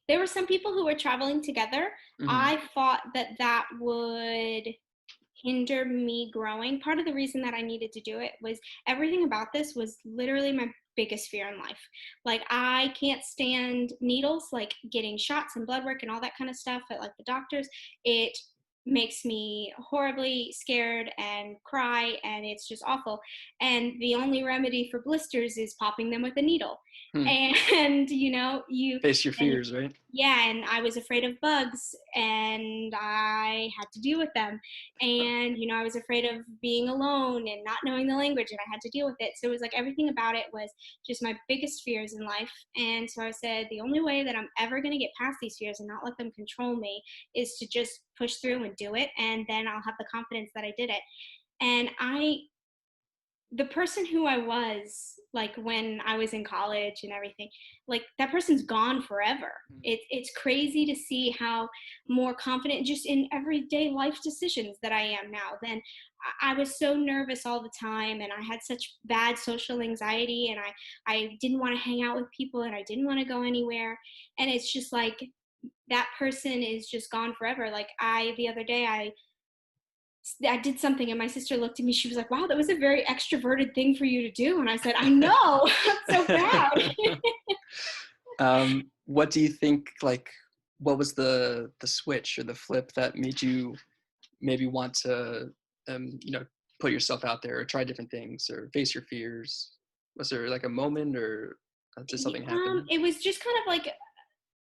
There were some people who were traveling together. Hmm. I thought that that would hinder me growing. Part of the reason that I needed to do it was everything about this was literally my biggest fear in life. Like I can't stand needles, like getting shots and blood work and all that kind of stuff at like the doctors. It makes me horribly scared and cry, and it's just awful. And the only remedy for blisters is popping them with a needle. Hmm. And you know, you Face your and fears, right? yeah, and I was afraid of bugs and I had to deal with them. And you know, I was afraid of being alone and not knowing the language, and I had to deal with it. So it was like everything about it was just my biggest fears in life. And so I said the only way that I'm ever going to get past these fears and not let them control me is to just push through and do it, and then I'll have the confidence that I did it. And I the person who I was, like when I was in college and everything, like that person's gone forever. It's crazy to see how more confident just in everyday life decisions that I am now. Then I was so nervous all the time, and I had such bad social anxiety, and I didn't want to hang out with people, and I didn't want to go anywhere. And it's just like that person is just gone forever. Like the other day I did something and my sister looked at me. She was like, "Wow, that was a very extroverted thing for you to do." And I said, "I know, I'm so proud." What do you think, like, what was the switch or the flip that made you maybe want to, you know, put yourself out there or try different things or face your fears? Was there like a moment or did something happen? It was just kind of like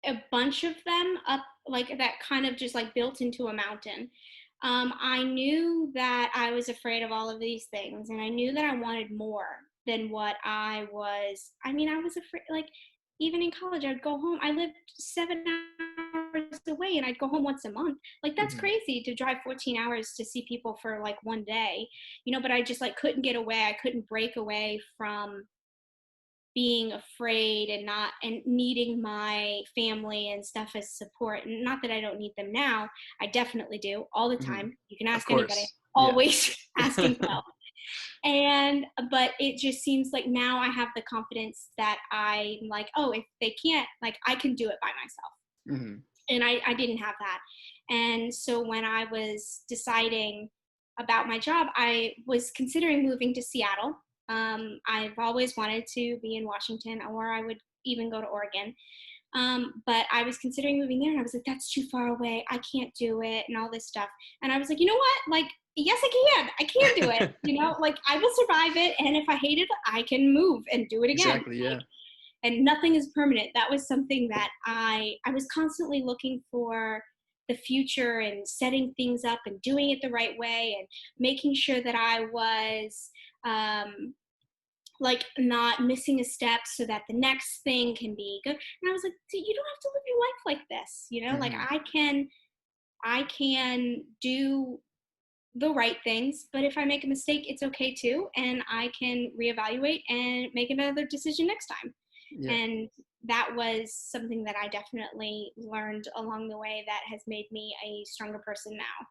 a bunch of them up, like that kind of just like built into a mountain. I knew that I was afraid of all of these things, and I knew that I wanted more than what I was. I mean, I was afraid, like, even in college, I'd go home. I lived 7 hours away, and I'd go home once a month. Like, that's Hmm. crazy to drive 14 hours to see people for like one day, you know, but I just like couldn't get away. I couldn't break away from being afraid and not and needing my family and stuff as support. And not that I don't need them now, I definitely do all the Hmm. time. You can Of ask anybody, course. Yeah. always asking for help. And but it just seems like now I have the confidence that I'm like, oh, if they can't, like, I can do it by myself. Hmm. And I didn't have that. And so when I was deciding about my job, I was considering moving to Seattle. I've always wanted to be in Washington, or I would even go to Oregon. But I was considering moving there, and I was like, that's too far away. I can't do it, and all this stuff. And I was like, you know what? Like, yes, I can. I can do it. You know, like I will survive it. And if I hate it, I can move and do it again. Exactly. Yeah. And nothing is permanent. That was something that I was constantly looking for the future and setting things up and doing it the right way and making sure that I was um, like not missing a step so that the next thing can be good. And I was like, you don't have to live your life like this, you know, like Hmm. I can do the right things, but if I make a mistake, it's okay too, and I can reevaluate and make another decision next time. Yeah. And that was something that I definitely learned along the way that has made me a stronger person now.